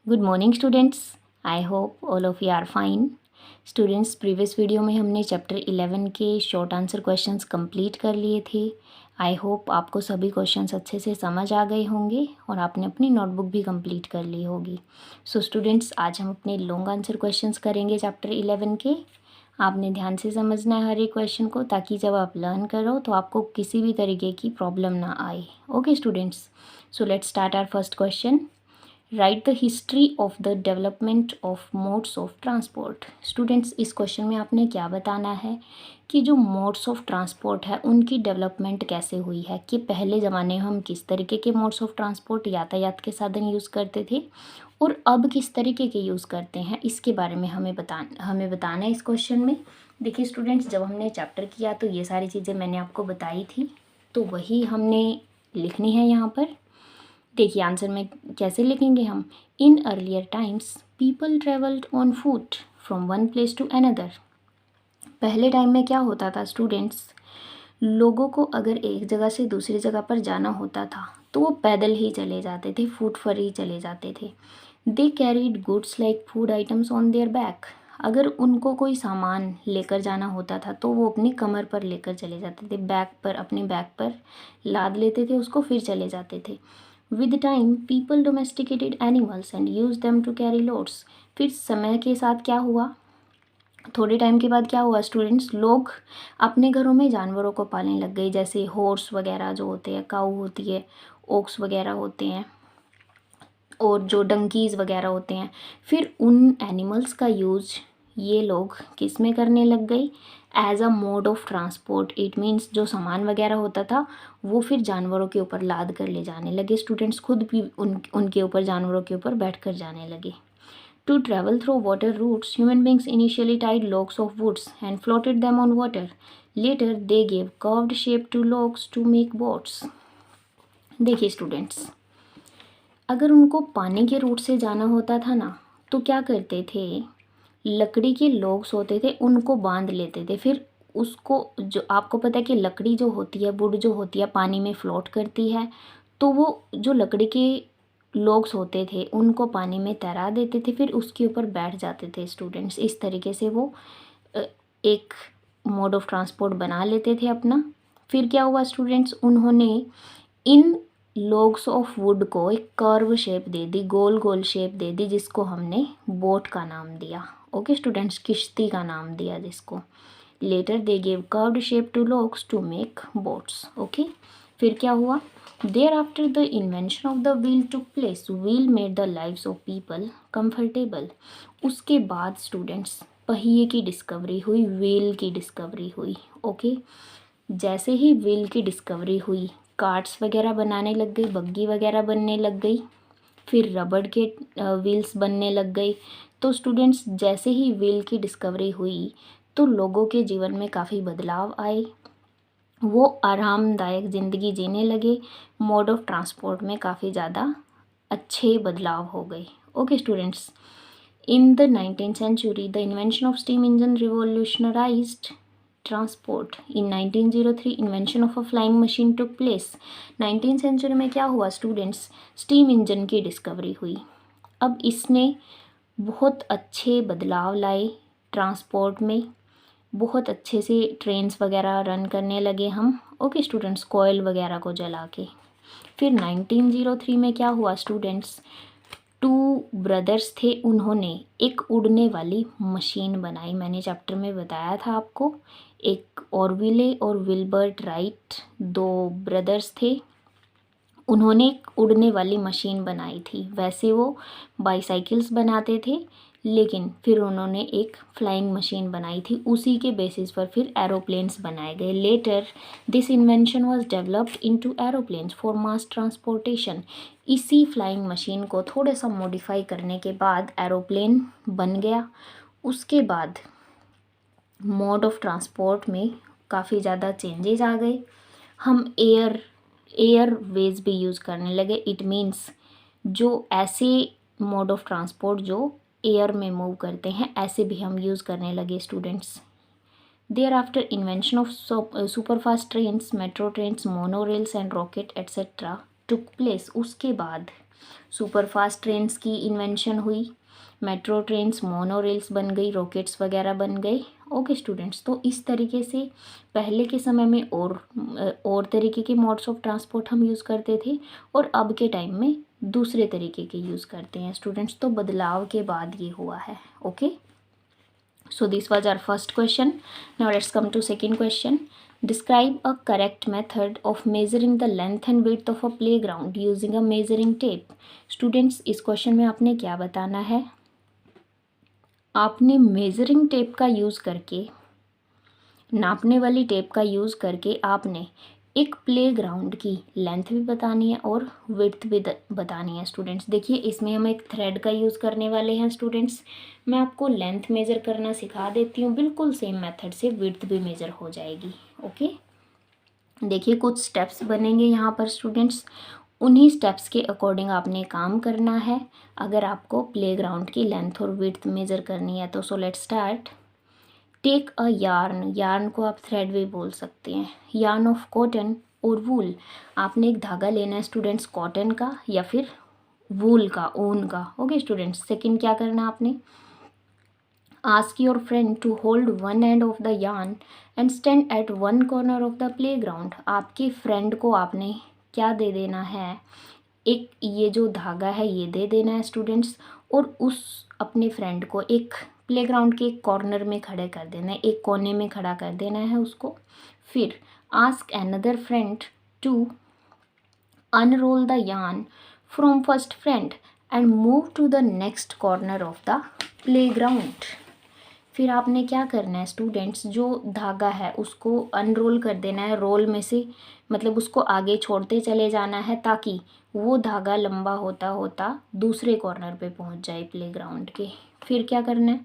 Good morning students. I hope all of you are fine. Students, previous video में हमने chapter 11 के short answer questions complete कर लिए थे। आई होप आपको सभी क्वेश्चंस अच्छे से समझ आ गए होंगे और आपने अपनी नोटबुक भी कंप्लीट कर ली होगी। सो स्टूडेंट्स, आज हम अपने लॉन्ग आंसर क्वेश्चंस करेंगे चैप्टर 11 के। आपने ध्यान से समझना है हर एक क्वेश्चन को, ताकि जब आप लर्न करो तो आपको किसी भी तरीके की प्रॉब्लम ना आए। Okay students, so let's start our first question. Write the history of the development of modes of transport. Students, इस क्वेश्चन में आपने क्या बताना है कि जो मोड्स ऑफ ट्रांसपोर्ट है उनकी डेवलपमेंट कैसे हुई है, कि पहले ज़माने में हम किस तरीके के मोड्स ऑफ ट्रांसपोर्ट यातायात के साधन यूज़ करते थे और अब किस तरीके के यूज़ करते हैं, इसके बारे में हमें बताना है इस क्वेश्चन में। देखिए स्टूडेंट्स, जब हमने चैप्टर किया तो ये सारी चीज़ें मैंने आपको बताई थी, तो वही हमने लिखनी है यहाँ पर। देखिए आंसर में कैसे लिखेंगे हम। In earlier times people travelled on foot from one place to another. पहले टाइम में क्या होता था स्टूडेंट्स, लोगों को अगर एक जगह से दूसरी जगह पर जाना होता था तो वो पैदल ही चले जाते थे, फुट पर ही चले जाते थे। They carried goods like food items on their back. अगर उनको कोई सामान लेकर जाना होता था तो वो अपनी कमर पर लेकर चले जाते थे, बैक पर, अपने बैक पर लाद लेते थे उसको, फिर चले जाते थे। With time people domesticated animals and use them to carry loads. फिर समय के साथ क्या हुआ, थोड़े टाइम के बाद क्या हुआ स्टूडेंट्स, लोग अपने घरों में जानवरों को पालने लग गए, जैसे हॉर्स वगैरह जो होते हैं, काऊ होती है, ओक्स वगैरह होते हैं, और जो डंकीज़ वगैरह होते हैं। फिर उन एनिमल्स का यूज़ ये लोग किस में करने लग गए, as a mode of transport. It means जो सामान वगैरह होता था वो फिर जानवरों के ऊपर लाद कर ले जाने लगे। स्टूडेंट्स खुद भी उनके ऊपर, जानवरों के ऊपर बैठ कर जाने लगे। To travel through water routes, human beings initially tied logs of woods and floated them on water. Later they gave curved shape to logs to make boats. देखिए स्टूडेंट्स, अगर उनको पानी के रूट से जाना होता था ना, तो क्या करते थे, लकड़ी के लोग्स होते थे उनको बांध लेते थे। फिर उसको, जो आपको पता है कि लकड़ी जो होती है, वुड जो होती है, पानी में फ्लोट करती है, तो वो जो लकड़ी के लोग्स होते थे उनको पानी में तैरा देते थे, फिर उसके ऊपर बैठ जाते थे स्टूडेंट्स। इस तरीके से वो एक मोड ऑफ ट्रांसपोर्ट बना लेते थे अपना। फिर क्या हुआ स्टूडेंट्स, उन्होंने इन लोग्स ऑफ वुड को एक कर्व शेप दे दी, गोल गोल शेप दे दी, जिसको हमने बोट का नाम दिया। ओके स्टूडेंट्स, किश्ती का नाम दिया जिसको। Later they gave curved shape to logs to make boats. Okay, फिर क्या हुआ, thereafter the invention of the wheel took place, wheel made the lives of people comfortable. उसके बाद स्टूडेंट्स पहिए की डिस्कवरी हुई, व्हील की डिस्कवरी हुई। ओके, जैसे ही व्हील की डिस्कवरी हुई, कार्ट्स वगैरह बनाने लग गई, बग्गी वगैरह बनने लग गई, फिर रबड़ के व्हील्स बनने लग गई। तो स्टूडेंट्स, जैसे ही व्हील की डिस्कवरी हुई तो लोगों के जीवन में काफ़ी बदलाव आए, वो आरामदायक ज़िंदगी जीने लगे, मोड ऑफ ट्रांसपोर्ट में काफ़ी ज़्यादा अच्छे बदलाव हो गए। Okay students, in the 19th century the invention of steam engine revolutionized transport. In 1903 invention of a flying machine took place. 19th century में क्या हुआ स्टूडेंट्स, स्टीम इंजन की डिस्कवरी हुई। अब इसने बहुत अच्छे बदलाव लाए ट्रांसपोर्ट में, बहुत अच्छे से ट्रेन्स वगैरह रन करने लगे हम। ओके स्टूडेंट्स, कोयल वगैरह को जला के। फिर 1903 में क्या हुआ स्टूडेंट्स, टू ब्रदर्स थे, उन्होंने एक उड़ने वाली मशीन बनाई। मैंने चैप्टर में बताया था आपको, एक ऑरविले और विल्बर्ट राइट, दो ब्रदर्स थे, उन्होंने एक उड़ने वाली मशीन बनाई थी। वैसे वो बाईसाइकिल्स बनाते थे, लेकिन फिर उन्होंने एक फ्लाइंग मशीन बनाई थी, उसी के बेसिस पर फिर एरोप्लेन्स बनाए गए। Later this invention was developed into aeroplanes for mass transportation. इसी फ्लाइंग मशीन को थोड़ा सा मॉडिफाई करने के बाद एरोप्लेन बन गया। उसके बाद मोड ऑफ ट्रांसपोर्ट में काफ़ी ज़्यादा चेंजेस आ गए। हम एयरवेज भी यूज़ करने लगे। इट मीन्स जो ऐसे मोड ऑफ ट्रांसपोर्ट जो एयर में मूव करते हैं, ऐसे भी हम यूज़ करने लगे students. Thereafter invention of superfast trains, metro trains, mono rails and rocket etcetera took place. उसके बाद सुपरफास्ट ट्रेन्स की इन्वेंशन हुई, मेट्रो ट्रेन्स, मोनोरेल्स बन गई, रॉकेट्स वगैरह बन गए। ओके स्टूडेंट्स, तो इस तरीके से पहले के समय में और तरीके के मोड्स ऑफ ट्रांसपोर्ट हम यूज़ करते थे और अब के टाइम में दूसरे तरीके के यूज़ करते हैं स्टूडेंट्स। तो बदलाव के बाद ये हुआ है। Okay, so this was our first question. Now let's come to second question. Describe a correct method of measuring the length and width of a playground using a measuring tape. Students, इस question में आपने क्या बताना है? आपने measuring tape का use करके, नापने वाली टेप का यूज़ करके आपने एक प्लेग्राउंड की लेंथ भी बतानी है और विड्थ भी बतानी है स्टूडेंट्स। देखिए, इसमें हम एक थ्रेड का यूज़ करने वाले हैं स्टूडेंट्स। मैं आपको लेंथ मेज़र करना सिखा देती हूँ, बिल्कुल सेम मेथड से विड्थ भी मेज़र हो जाएगी। ओके, देखिए कुछ स्टेप्स बनेंगे यहाँ पर स्टूडेंट्स, उन्हीं स्टेप्स के अकॉर्डिंग आपने काम करना है अगर आपको प्लेग्राउंड की लेंथ और विड्थ मेज़र करनी है तो। So let's start. Take a yarn, yarn को आप थ्रेड भी बोल सकते हैं, यार्न ऑफ कॉटन और वूल। आपने एक धागा लेना है स्टूडेंट्स, कॉटन का या फिर वूल का, ऊन का। ओके स्टूडेंट्स, सेकंड क्या करना है आपने? Ask your friend to hold one end of the yarn and stand at one corner of the playground. आपके फ्रेंड को आपने क्या दे देना है? एक ये जो धागा है ये दे देना है स्टूडेंट्स, और उस अपने फ्रेंड को एक प्लेग्राउंड के एक कॉर्नर में खड़े कर देना है, एक कोने में खड़ा कर देना है उसको। फिर ask another friend to unroll the yarn from first friend and move to the next corner of the playground. फिर आपने क्या करना है स्टूडेंट्स, जो धागा है उसको अनरोल कर देना है, रोल में से मतलब उसको आगे छोड़ते चले जाना है ताकि वो धागा लंबा होता होता दूसरे कॉर्नर पे पहुंच जाए प्लेग्राउंड के। फिर क्या करना है?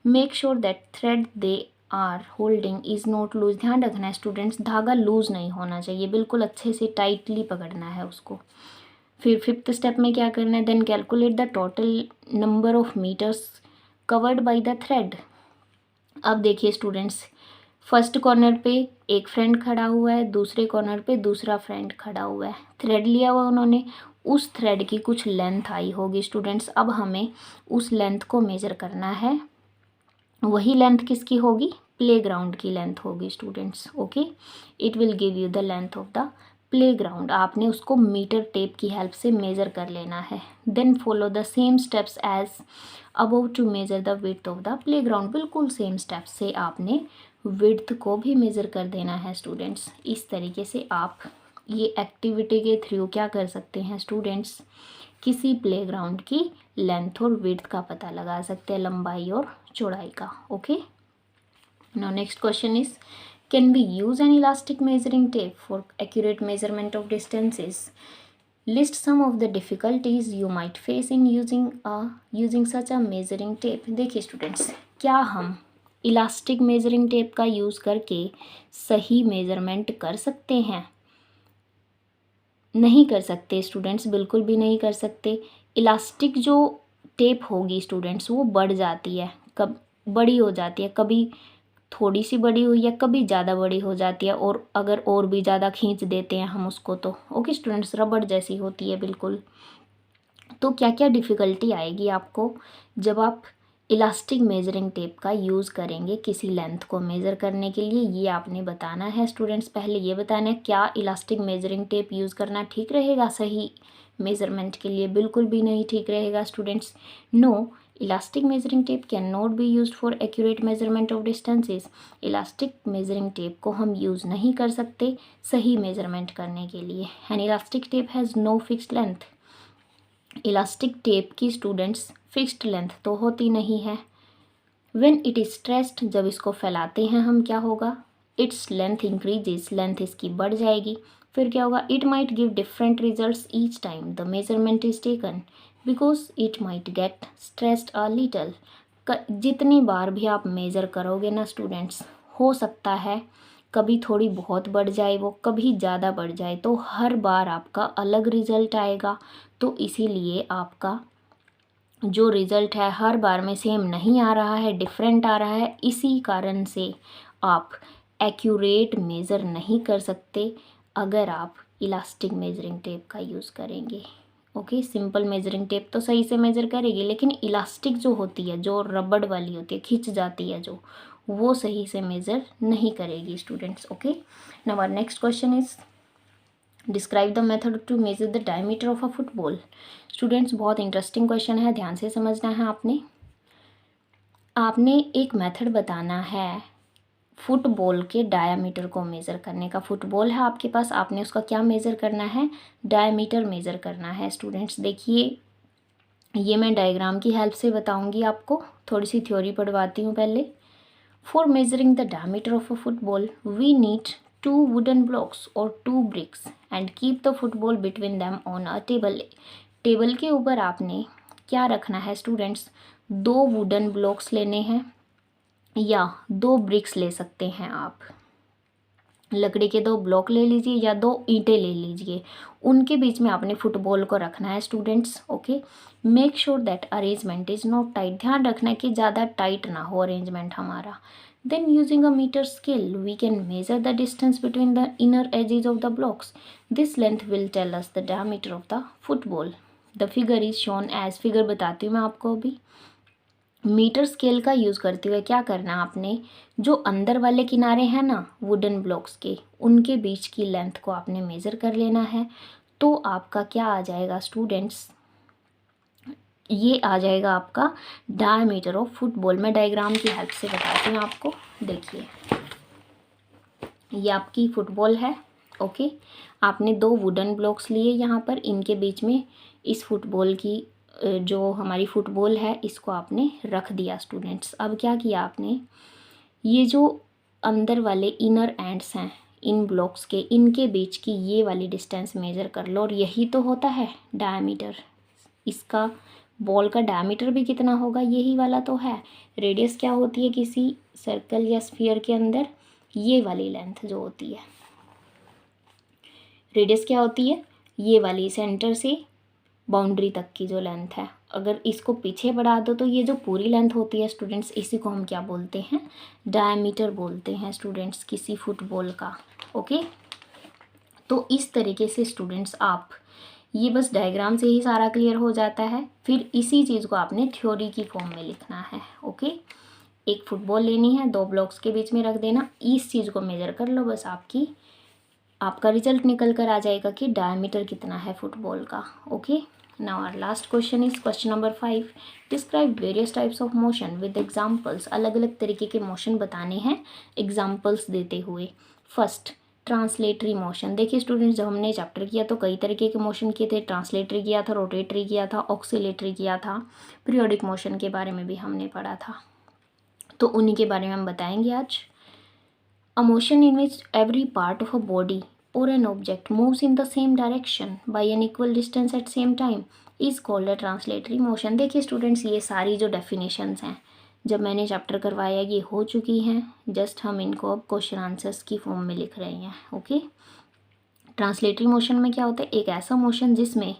Make sure that thread they are holding is not loose. ध्यान रखना है स्टूडेंट्स, धागा लूज नहीं होना चाहिए, बिल्कुल अच्छे से टाइटली पकड़ना है उसको। फिर फिफ्थ स्टेप में क्या करना है? Then calculate the total number of metres covered by the thread. अब देखिए स्टूडेंट्स, फर्स्ट कॉर्नर पे एक फ्रेंड खड़ा हुआ है, दूसरे कॉर्नर पे दूसरा फ्रेंड खड़ा हुआ है, थ्रेड लिया हुआ उन्होंने, उस थ्रेड की कुछ लेंथ आई होगी स्टूडेंट्स। अब हमें उस लेंथ को मेज़र करना है। वही लेंथ किसकी होगी? प्लेग्राउंड की लेंथ होगी students. Okay, it will give you the length of the playground. आपने उसको मीटर टेप की हेल्प से मेज़र कर लेना है। Then follow the same steps as above to measure the width of the playground. बिल्कुल सेम स्टेप्स से आपने विड्थ को भी मेज़र कर देना है स्टूडेंट्स। इस तरीके से आप ये एक्टिविटी के थ्रू क्या कर सकते हैं स्टूडेंट्स, किसी प्लेग्राउंड की लेंथ और विड्थ का पता लगा सकते हैं, लंबाई और चौड़ाई का। Okay, now next question is, can be use an elastic measuring tape for accurate measurement of distances? List some of the difficulties you might face in using such a measuring tape. देखिए students, क्या हम elastic measuring tape का use करके सही measurement कर सकते हैं? नहीं कर सकते स्टूडेंट्स, बिल्कुल भी नहीं कर सकते। इलास्टिक जो टेप होगी स्टूडेंट्स वो बढ़ जाती है, कब बड़ी हो जाती है, कभी थोड़ी सी बड़ी हुई है, कभी ज़्यादा बड़ी हो जाती है, और अगर और भी ज़्यादा खींच देते हैं हम उसको तो ओके स्टूडेंट्स, रबड़ जैसी होती है बिल्कुल। तो क्या क्या डिफ़िकल्टी आएगी आपको जब आप इलास्टिक मेजरिंग टेप का यूज़ करेंगे किसी लेंथ को मेज़र करने के लिए, ये आपने बताना है स्टूडेंट्स। पहले ये बताना है, क्या इलास्टिक मेजरिंग टेप यूज़ करना ठीक रहेगा सही मेज़रमेंट के लिए? बिल्कुल भी नहीं ठीक रहेगा students. No, elastic measuring tape can not be used for accurate measurement of distances. Elastic measuring tape को हम यूज़ नहीं कर सकते सही मेजरमेंट करने के लिए। And elastic tape has no fixed length. Elastic tape की स्टूडेंट्स फिक्स्ड लेंथ तो होती नहीं है। व्हेन इट इज स्ट्रेस्ड, जब इसको फैलाते हैं हम, क्या होगा? इट्स लेंथ इंक्रीजेस, लेंथ इसकी बढ़ जाएगी। फिर क्या होगा? It might give different results each time the measurement is taken because it might get stressed a little. जितनी बार भी आप मेज़र करोगे ना स्टूडेंट्स, हो सकता है कभी थोड़ी बहुत बढ़ जाए, वो कभी ज़्यादा बढ़ जाए, तो हर बार आपका अलग रिजल्ट आएगा। तो इसीलिए आपका जो रिज़ल्ट है हर बार में सेम नहीं आ रहा है, डिफरेंट आ रहा है। इसी कारण से आप एक्यूरेट मेज़र नहीं कर सकते अगर आप इलास्टिक मेजरिंग टेप का यूज़ करेंगे। ओके, सिंपल मेजरिंग टेप तो सही से मेजर करेगी, लेकिन इलास्टिक जो होती है, जो रबड़ वाली होती है, खिंच जाती है जो, वो सही से मेजर नहीं करेगी students. Okay, now our next question is describe the method to measure the diameter of a football. Students बहुत इंटरेस्टिंग क्वेश्चन है, ध्यान से समझना है आपने। आपने एक मेथड बताना है फुटबॉल के डायामीटर को मेज़र करने का। फुटबॉल है आपके पास, आपने उसका क्या मेज़र करना है, डायामीटर मेज़र करना है। स्टूडेंट्स देखिए, ये मैं डायग्राम की हेल्प से बताऊंगी आपको, थोड़ी सी थ्योरी पढ़वाती हूँ पहले। For measuring the diameter of a football we need 2 wooden blocks और 2 bricks and keep the football between them on a table. Table के ऊपर आपने क्या रखना है स्टूडेंट्स, 2 वुडन ब्लॉक्स लेने हैं या 2 ब्रिक्स ले सकते हैं आप। लकड़ी के 2 ब्लॉक ले लीजिए या 2 ईंटें ले लीजिए, उनके बीच में आपने फुटबॉल को रखना है students. Okay, make sure that arrangement is not tight, ध्यान रखना है कि ज़्यादा टाइट ना हो अरेंजमेंट हमारा। Then using a metre scale we can measure the distance between the inner edges of the blocks. This length will tell us the diameter of the football. The figure is shown as, figure बताती हूँ मैं आपको अभी। Metre scale का use करते हुए क्या करना है आपने, जो अंदर वाले किनारे हैं ना वुडन ब्लॉक्स के, उनके बीच की लेंथ को आपने मेज़र कर लेना है। तो आपका क्या आ जाएगा स्टूडेंट्स, ये आ जाएगा आपका डायमीटर ऑफ फुटबॉल। मैं डायग्राम की हेल्प से बताती हूँ आपको। देखिए, ये आपकी फुटबॉल है। ओके, आपने 2 वुडन ब्लॉक्स लिए यहाँ पर, इनके बीच में इस फुटबॉल की जो हमारी फुटबॉल है इसको आपने रख दिया स्टूडेंट्स। अब क्या किया आपने, ये जो अंदर वाले इनर एंड्स हैं इन ब्लॉक्स के, इनके बीच की ये वाली डिस्टेंस मेज़र कर लो, और यही तो होता है डायमीटर। इसका बॉल का डायमीटर भी कितना होगा, यही वाला तो है। रेडियस क्या होती है किसी सर्कल या स्फीयर के अंदर, ये वाली लेंथ जो होती है। रेडियस क्या होती है, ये वाली सेंटर से बाउंड्री तक की जो लेंथ है। अगर इसको पीछे बढ़ा दो तो ये जो पूरी लेंथ होती है स्टूडेंट्स, इसी को हम क्या बोलते हैं, डायमीटर बोलते हैं स्टूडेंट्स, किसी फुटबॉल का। ओके, तो इस तरीके से स्टूडेंट्स आप, ये बस डायग्राम से ही सारा क्लियर हो जाता है। फिर इसी चीज़ को आपने थ्योरी की फॉर्म में लिखना है। ओके, एक फुटबॉल लेनी है, 2 ब्लॉक्स के बीच में रख देना, इस चीज़ को मेजर कर लो, बस आपका रिजल्ट निकल कर आ जाएगा कि डायमीटर कितना है फुटबॉल का। Okay, now our last question is question number 5। Describe various types of motion with examples. अलग अलग तरीके के मोशन बताने हैं एग्जांपल्स देते हुए। First, translatory motion. देखिए स्टूडेंट्स, जब हमने चैप्टर किया तो कई तरीके के मोशन किए थे। ट्रांसलेटरी किया था, रोटेटरी किया था, ऑक्सीलेटरी किया था, पीरियोडिक मोशन के बारे में भी हमने पढ़ा था, तो उन्हीं के बारे में हम बताएंगे आज। A motion in which every part of a body or an object moves in the same direction by an equal distance at same time is called a translatory motion। देखिए स्टूडेंट्स, ये सारी जो डेफिनेशंस हैं जब मैंने chapter करवाया ये हो चुकी हैं, जस्ट हम इनको अब क्वेश्चन आंसर्स की फॉर्म में लिख रहे हैं। ओके, ट्रांसलेटरी मोशन में क्या होता है, एक ऐसा मोशन जिसमें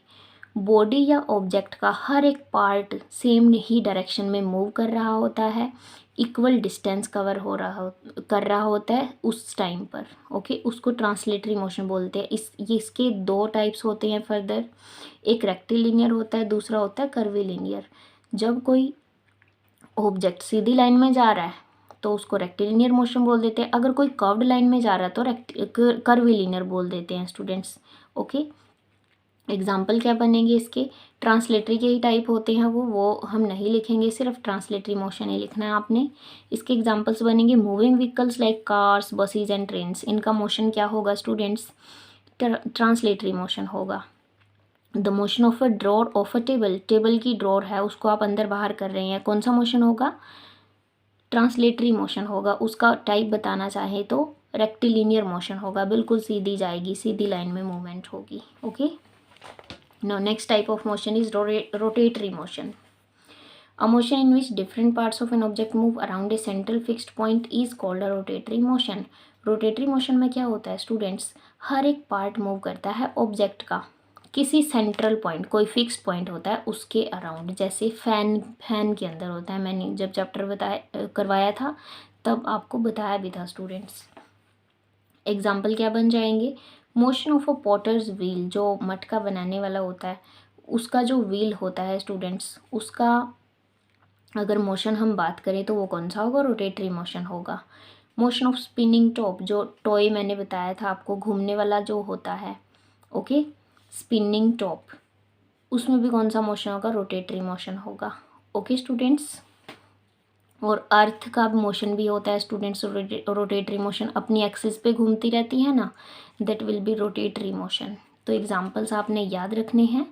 बॉडी या ऑब्जेक्ट का हर एक पार्ट सेम ही डायरेक्शन में मूव कर रहा होता है, इक्वल डिस्टेंस कर रहा होता है उस टाइम पर। ओके, उसको ट्रांसलेटरी मोशन बोलते हैं। इसके 2 टाइप्स होते हैं फर्दर, एक रेक्टिलिनियर होता है, दूसरा होता है कर्विलिनियर। जब कोई ऑब्जेक्ट सीधी लाइन में जा रहा है तो उसको रेक्टिलिनियर मोशन बोल देते हैं, अगर कोई कर्व्ड लाइन में जा रहा है तो कर्विलिनियर बोल देते हैं स्टूडेंट्स। ओके, एग्जाम्पल क्या बनेंगे इसके, ट्रांसलेटरी के ही टाइप होते हैं वो हम नहीं लिखेंगे, सिर्फ ट्रांसलेटरी मोशन ही लिखना है आपने। इसके एग्जाम्पल्स बनेंगे moving vehicles like cars, buses and trains. इनका मोशन क्या होगा स्टूडेंट्स, ट्रांसलेटरी मोशन होगा। The motion of a drawer of a table, table की ड्रॉर है उसको आप अंदर बाहर कर रहे हैं, कौन सा मोशन होगा, ट्रांसलेटरी मोशन होगा। उसका टाइप बताना चाहे तो रेक्टिलिनियर मोशन होगा, बिल्कुल सीधी जाएगी, सीधी लाइन में मूवमेंट होगी। Okay, now next type of motion is rotatory motion. A motion in which different parts of an object move around a central fixed point is called a rotatory motion. Rotatory motion में क्या होता है students, हर एक part move करता है object का किसी central point, कोई फिक्स पॉइंट होता है उसके अराउंड, जैसे फैन के अंदर होता है। मैंने जब चैप्टर करवाया था तब आपको बताया भी था स्टूडेंट्स। एग्जाम्पल क्या बन जाएंगे, motion of a potter's wheel, जो मटका बनाने वाला होता है उसका जो व्हील होता है स्टूडेंट्स, उसका अगर मोशन हम बात करें तो वो कौन सा होगा, रोटेटरी मोशन होगा। मोशन ऑफ स्पिनिंग टॉप, जो टॉय मैंने बताया था आपको घूमने वाला जो होता है, ओके, स्पिनिंग टॉप, उसमें भी कौन सा मोशन होगा, रोटेटरी मोशन होगा। ओके स्टूडेंट्स, और अर्थ का मोशन भी होता है स्टूडेंट्स, रोटेटरी मोशन अपनी एक्सिस पे घूमती रहती है ना, that will be rotatory motion. तो एग्जांपल्स आपने याद रखने हैं।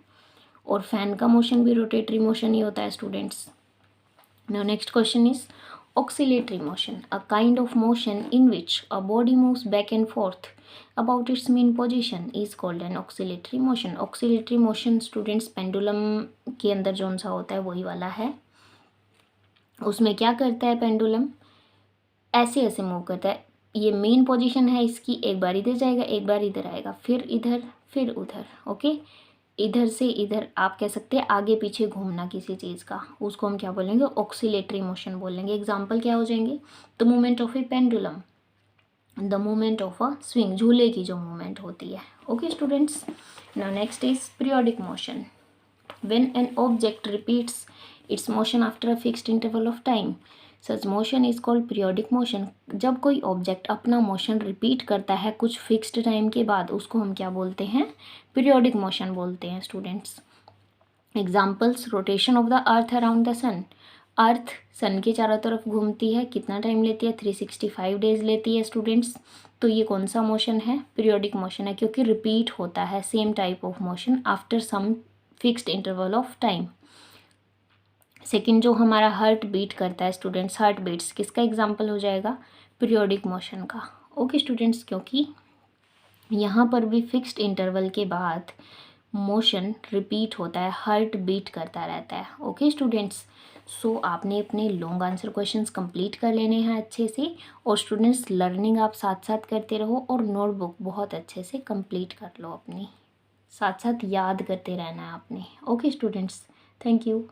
और फैन का मोशन भी रोटेटरी मोशन ही होता है students. Now next question is oscillatory motion, a kind of motion in which a body moves back and forth about its mean position is called an oscillatory motion. oscillatory motion students pendulum के अंदर जो सा होता है वही वाला है। उसमें क्या करता है पेंडुलम, ऐसे ऐसे मूव करता है। ये मेन पोजीशन है इसकी, एक बार इधर जाएगा, एक बार इधर आएगा, फिर इधर, फिर उधर, ओके। इधर से इधर आप कह सकते हैं आगे पीछे घूमना किसी चीज़ का, उसको हम क्या बोलेंगे, ऑक्सीलेटरी मोशन बोलेंगे। एग्जाम्पल क्या हो जाएंगे, the movement of A pendulum, the movement of a swing, झूले की जो मूवमेंट होती है। Okay students, now next is periodic motion, when an object repeats it's motion after a fixed interval of time such motion is called periodic motion. जब कोई object अपना motion repeat करता है कुछ फिक्स्ड टाइम के बाद, उसको हम क्या बोलते हैं, पीरियोडिक मोशन बोलते हैं students. Examples, rotation of the earth around the sun, earth sun के चारों तरफ घूमती है, कितना टाइम लेती है, 365 डेज लेती है स्टूडेंट्स। तो ये कौन सा मोशन है, पीरियोडिक मोशन है, क्योंकि रिपीट होता है same type of motion after some fixed interval of time. Second, जो हमारा हार्ट बीट करता है स्टूडेंट्स, हार्ट बीट्स किसका एग्जाम्पल हो जाएगा, पीरियोडिक मोशन का। ओके स्टूडेंट्स, क्योंकि यहाँ पर भी फिक्स्ड इंटरवल के बाद मोशन रिपीट होता है, हार्ट बीट करता रहता है। ओके स्टूडेंट्स, सो आपने अपने लॉन्ग आंसर क्वेश्चंस कंप्लीट कर लेने हैं अच्छे से। और स्टूडेंट्स लर्निंग आप साथ साथ करते रहो और नोटबुक बहुत अच्छे से कंप्लीट कर लो अपनी, साथ साथ याद करते रहना है आपने। Okay students, thank you.